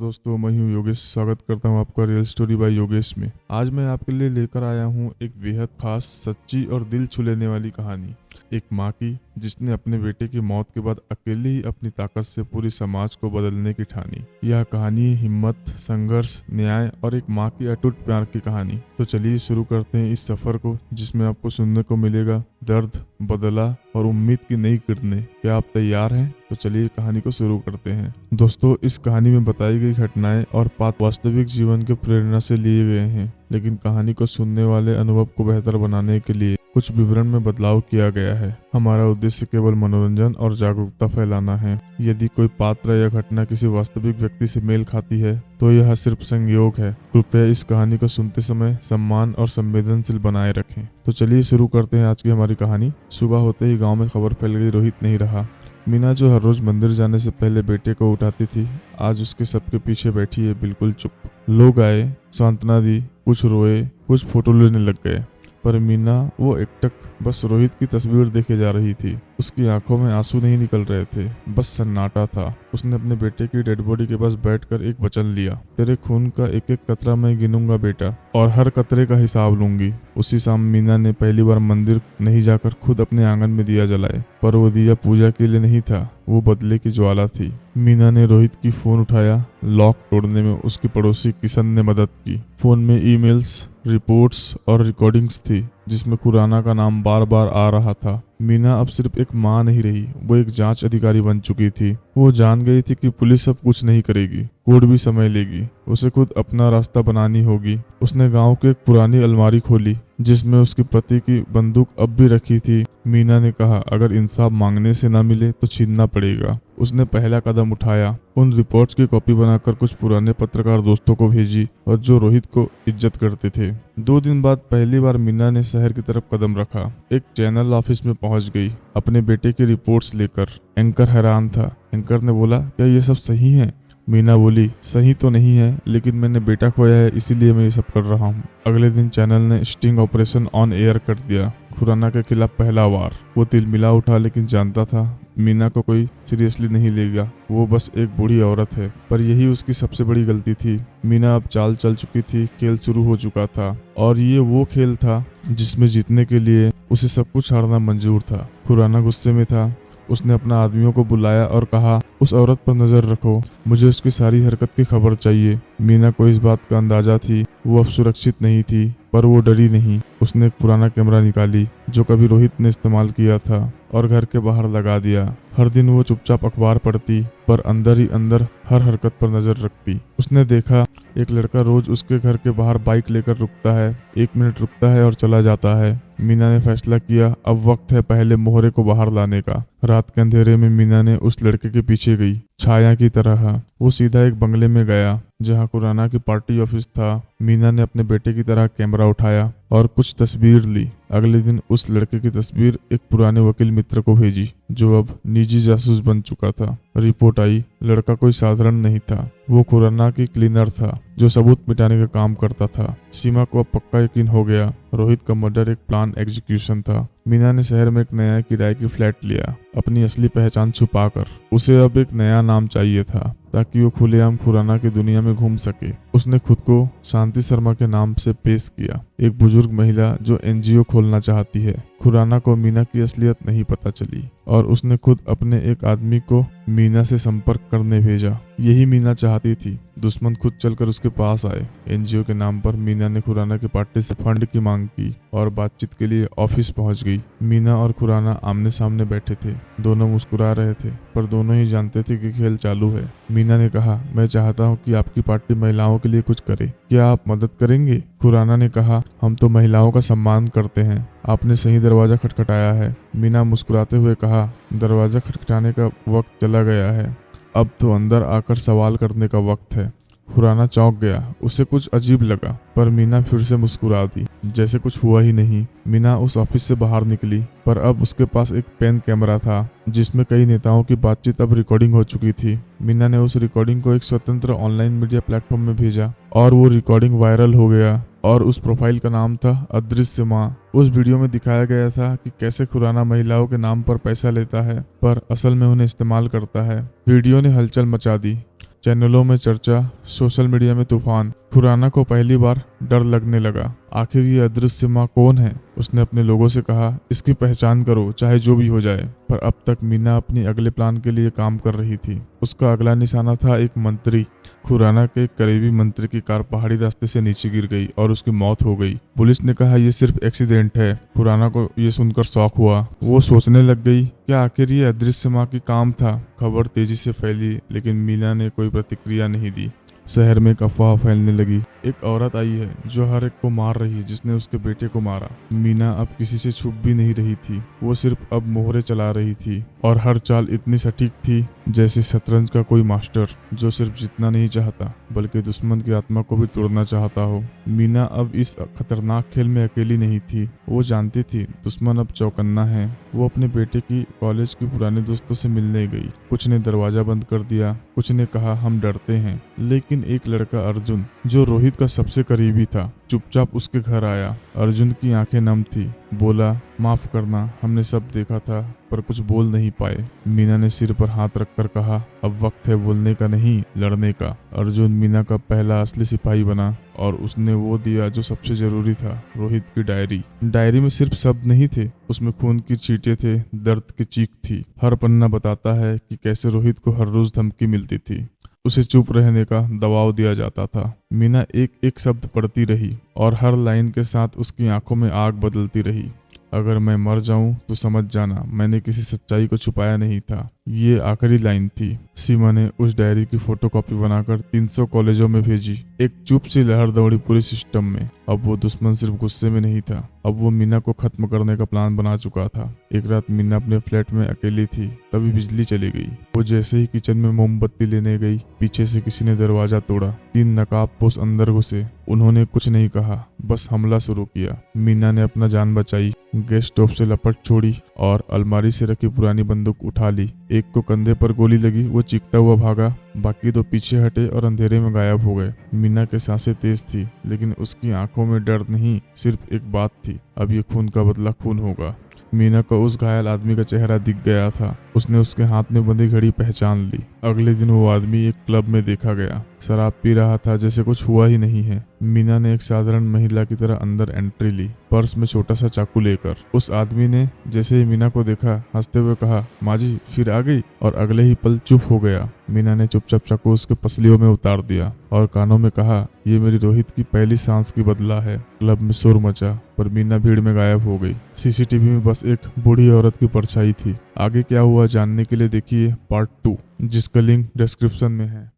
दोस्तों, मैं हूँ योगेश। स्वागत करता हूँ आपका रियल स्टोरी बाय योगेश में। आज मैं आपके लिए लेकर आया हूँ एक बेहद खास, सच्ची और दिल छू लेने वाली कहानी। एक माँ की जिसने अपने बेटे की मौत के बाद अकेले ही अपनी ताकत से पूरी समाज को बदलने की ठानी। यह कहानी हिम्मत, संघर्ष, न्याय और एक माँ की अटूट प्यार की कहानी। तो चलिए शुरू करते हैं इस सफर को, जिसमें आपको सुनने को मिलेगा दर्द, बदला और उम्मीद की नई किरणें। क्या आप तैयार हैं? तो चलिए कहानी को शुरू करते हैं। दोस्तों, इस कहानी में बताई गई घटनाएं और पात्र वास्तविक जीवन के प्रेरणा से लिए गए हैं, लेकिन कहानी को सुनने वाले अनुभव को बेहतर बनाने के लिए कुछ विवरण में बदलाव किया गया है। हमारा उद्देश्य केवल मनोरंजन और जागरूकता फैलाना है। यदि कोई पात्र या घटना किसी वास्तविक व्यक्ति से मेल खाती है तो यह सिर्फ संयोग है। कृपया इस कहानी को सुनते समय सम्मान और संवेदनशील बनाए रखें। तो चलिए शुरू करते हैं आज की हमारी कहानी। सुबह होते ही गांव में खबर फैल गई, रोहित नहीं रहा। मीना जो हर रोज मंदिर जाने से पहले बेटे को उठाती थी, आज उसके सबके पीछे बैठी है बिल्कुल चुप। लोग आए, सांत्वना दी, कुछ रोए, कुछ फोटो लेने लग गए, पर मीना वो एकटक बस रोहित की तस्वीर देखे जा रही थी। उसकी आंखों में आंसू नहीं निकल रहे थे, बस सन्नाटा था। उसने अपने बेटे की डेड बॉडी के पास बैठकर एक वचन लिया, तेरे खून का एक एक कतरा मैं गिनूंगा बेटा, और हर कतरे का हिसाब लूंगी। उसी शाम मीना ने पहली बार मंदिर नहीं जाकर खुद अपने आंगन में दिया जलाए, पर वो दिया पूजा के लिए नहीं था, वो बदले की ज्वाला थी। मीना ने रोहित की फोन उठाया। लॉक तोड़ने में उसकी पड़ोसी किशन ने मदद की। फोन में ईमेल्स, रिपोर्ट्स और रिकॉर्डिंग्स थी जिसमें खुराना का नाम बार बार आ रहा था। मीना अब सिर्फ एक माँ नहीं रही, वो एक जांच अधिकारी बन चुकी थी। वो जान गई थी कि पुलिस अब कुछ नहीं करेगी, कोर्ट भी समय लेगी, उसे खुद अपना रास्ता बनानी होगी। उसने गांव की एक पुरानी अलमारी खोली जिसमें उसके पति की बंदूक अब भी रखी थी। मीना ने कहा, अगर इंसाफ मांगने से ना मिले तो छीनना पड़ेगा। उसने पहला कदम उठाया। उन रिपोर्ट्स की कॉपी बनाकर कुछ पुराने पत्रकार दोस्तों को भेजी और जो रोहित को इज्जत करते थे। 2 दिन बाद पहली बार मीना ने शहर की तरफ कदम रखा। एक चैनल ऑफिस में पहुंच गई अपने बेटे की रिपोर्ट्स लेकर। एंकर हैरान था। एंकर ने बोला, क्या ये सब सही है? मीना बोली, सही तो नहीं है, लेकिन मैंने बेटा खोया है, इसीलिए मैं ये सब कर रहा हूँ। अगले दिन चैनल ने स्टिंग ऑपरेशन ऑन एयर कर दिया। खुराना के खिलाफ पहला वार। वो तिलमिला उठा, लेकिन जानता था मीना को कोई सीरियसली नहीं लेगा। वो बस एक बूढ़ी औरत है, पर यही उसकी सबसे बड़ी गलती थी। मीना अब चाल चल चुकी थी, खेल शुरू हो चुका था, और ये वो खेल था जिसमें जीतने के लिए उसे सब कुछ हारना मंजूर था। खुराना गुस्से में था। उसने अपना आदमियों को बुलाया और कहा, उस औरत पर नजर रखो, मुझे उसकी सारी हरकत की खबर चाहिए। मीना को इस बात का अंदाजा थी। वो अब सुरक्षित नहीं थी, पर वो डरी नहीं। उसने एक पुराना कैमरा निकाली जो कभी रोहित ने इस्तेमाल किया था और घर के बाहर लगा दिया। हर दिन वो चुपचाप अखबार पढ़ती, पर अंदर ही अंदर हर हरकत पर नजर रखती। उसने देखा एक लड़का रोज उसके घर के बाहर बाइक लेकर रुकता है, 1 मिनट रुकता है और चला जाता है। मीना ने फैसला किया, अब वक्त है पहले मोहरे को बाहर लाने का। रात के अंधेरे में मीना ने उस लड़के के पीछे गई, छाया की तरह। वो सीधा एक बंगले में गया जहाँ खुराना की पार्टी ऑफिस था। मीना ने अपने बेटे की तरह कैमरा उठाया और कुछ तस्वीर ली। अगले दिन उस लड़के की तस्वीर एक पुराने वकील मित्र को भेजी जो अब निजी जासूस बन चुका था। रिपोर्ट आई, लड़का कोई साधारण नहीं था। वो खुराना की क्लीनर था जो सबूत मिटाने का काम करता था। सीमा को अब पक्का यकीन हो गया, रोहित का मर्डर एक प्लान एग्जीक्यूशन था। मीना ने शहर में एक नया किराए की फ्लैट लिया, अपनी असली पहचान छुपाकर। उसे अब एक नया नाम चाहिए था ताकि वो खुलेआम खुराना की दुनिया में घूम सके। उसने खुद को शांति शर्मा के नाम से पेश किया, एक बुजुर्ग महिला जो एनजीओ खोलना चाहती है। खुराना को मीना की असलियत नहीं पता चली और उसने खुद अपने एक आदमी को मीना से संपर्क करने भेजा। यही मीना चाहती थी, दुश्मन खुद चलकर उसके पास आए। एनजीओ के नाम पर मीना ने खुराना की पार्टी से फंड की मांग की और बातचीत के लिए ऑफिस पहुंच गई। मीना और खुराना आमने सामने बैठे थे। दोनों मुस्कुरा रहे थे, पर दोनों ही जानते थे कि खेल चालू है। मीना ने कहा, मैं चाहता हूं कि आपकी पार्टी महिलाओं के लिए कुछ करे, क्या आप मदद करेंगे? खुराना ने कहा, हम तो महिलाओं का सम्मान करते हैं, आपने सही दरवाजा खटखटाया है। मीना मुस्कुराते हुए कहा, दरवाजा खटखटाने का वक्त चला गया है, अब तो अंदर आकर सवाल करने का वक्त है। खुराना चौंक गया, उसे कुछ अजीब लगा, पर मीना फिर से मुस्कुरा दी जैसे कुछ हुआ ही नहीं। मीना उस ऑफिस से बाहर निकली, पर अब उसके पास एक पेन कैमरा था जिसमें कई नेताओं की बातचीत अब रिकॉर्डिंग हो चुकी थी। मीना ने उस रिकॉर्डिंग को एक स्वतंत्र ऑनलाइन मीडिया प्लेटफॉर्म में भेजा और वो रिकॉर्डिंग वायरल हो गया। और उस प्रोफाइल का नाम था अदृश्य माँ। उस वीडियो में दिखाया गया था कि कैसे खुराना महिलाओं के नाम पर पैसा लेता है, पर असल में उन्हें इस्तेमाल करता है। वीडियो ने हलचल मचा दी। चैनलों में चर्चा, सोशल मीडिया में तूफान। खुराना को पहली बार डर लगने लगा। आखिर ये अदृश्य माँ कौन है? उसने अपने लोगों से कहा, इसकी पहचान करो, चाहे जो भी हो जाए। पर अब तक मीना अपनी अगले प्लान के लिए काम कर रही थी। उसका अगला निशाना था एक मंत्री। खुराना के एक करीबी मंत्री की कार पहाड़ी रास्ते से नीचे गिर गई और उसकी मौत हो गई। पुलिस ने कहा, ये सिर्फ एक्सीडेंट है। खुराना को ये सुनकर शौक हुआ। वो सोचने लग गई, क्या आखिर ये अदृश्य माँ की काम था? खबर तेजी से फैली, लेकिन मीना ने कोई प्रतिक्रिया नहीं दी। शहर में एक अफवाह फैलने लगी, एक औरत आई है जो हर एक को मार रही है, जिसने उसके बेटे को मारा। मीना अब किसी से छुप भी नहीं रही थी। वो सिर्फ अब मोहरे चला रही थी और हर चाल इतनी सटीक थी जैसे शतरंज का कोई मास्टर जो सिर्फ जीतना नहीं चाहता बल्कि दुश्मन की आत्मा को भी तोड़ना चाहता हो। मीना अब इस खतरनाक खेल में अकेली नहीं थी। वो जानती थी दुश्मन अब चौकन्ना है। वो अपने बेटे की कॉलेज की पुराने दोस्तों से मिलने गई। कुछ ने दरवाजा बंद कर दिया, कुछ ने कहा हम डरते हैं, लेकिन एक लड़का अर्जुन, जो रोहित का सबसे करीबी था, चुपचाप उसके घर आया। अर्जुन की आंखें नम थी। बोला, माफ करना, हमने सब देखा था पर कुछ बोल नहीं पाए। मीना ने सिर पर हाथ रखकर कहा, अब वक्त है बोलने का नहीं, लड़ने का। अर्जुन मीना का पहला असली सिपाही बना और उसने वो दिया जो सबसे जरूरी था, रोहित की डायरी। डायरी में सिर्फ शब्द नहीं थे, उसमें खून की चींटे थे, दर्द की चीख थी। हर पन्ना बताता है कि कैसे रोहित को हर रोज धमकी मिलती थी, उसे चुप रहने का दबाव दिया जाता था। मीना एक एक शब्द पढ़ती रही और हर लाइन के साथ उसकी आंखों में आग बदलती रही। अगर मैं मर जाऊं तो समझ जाना मैंने किसी सच्चाई को छुपाया नहीं था। ये आखिरी लाइन थी। सीमा ने उस डायरी की फोटोकॉपी बनाकर 300 कॉलेजों में भेजी। एक चुप सी लहर दौड़ी पूरे सिस्टम में। अब वो दुश्मन सिर्फ गुस्से में नहीं था, अब वो मीना को खत्म करने का प्लान बना चुका था। एक रात मीना अपने फ्लैट में अकेली थी, तभी बिजली चली गई। वो जैसे ही किचन में मोमबत्ती लेने गई, पीछे से किसी ने दरवाजा तोड़ा। 3 नकाबपोश अंदर घुसे। उन्होंने कुछ नहीं कहा, बस हमला शुरू किया। मीना ने अपना जान बचाई, गैस स्टोव से लपट छोड़ी और अलमारी से रखी पुरानी बंदूक उठा ली। एक को कंधे पर गोली लगी, वो चीखता हुआ भागा। बाकी 2 पीछे हटे और अंधेरे में गायब हो गए। मीना के सांसें तेज थी, लेकिन उसकी आंखों में डर नहीं, सिर्फ एक बात थी, अब ये खून का बदला खून होगा। मीना को उस घायल आदमी का चेहरा दिख गया था। उसने उसके हाथ में बंधी घड़ी पहचान ली। अगले दिन वो आदमी एक क्लब में देखा गया, शराब पी रहा था जैसे कुछ हुआ ही नहीं है। मीना ने एक साधारण महिला की तरह अंदर एंट्री ली, पर्स में छोटा सा चाकू लेकर। उस आदमी ने जैसे ही मीना को देखा, हंसते हुए कहा, माँ जी फिर आ गई, और अगले ही पल चुप हो गया। मीना ने चुपचाप चाकू उसके पसलियों में उतार दिया और कानों में कहा, ये मेरी रोहित की पहली सांस की बदला है। क्लब में शोर मचा, पर मीना भीड़ में गायब हो गई। सीसीटीवी में बस एक बूढ़ी औरत की परछाई थी। आगे क्या हुआ जानने के लिए देखिए पार्ट 2, जिसका लिंक डिस्क्रिप्शन में है।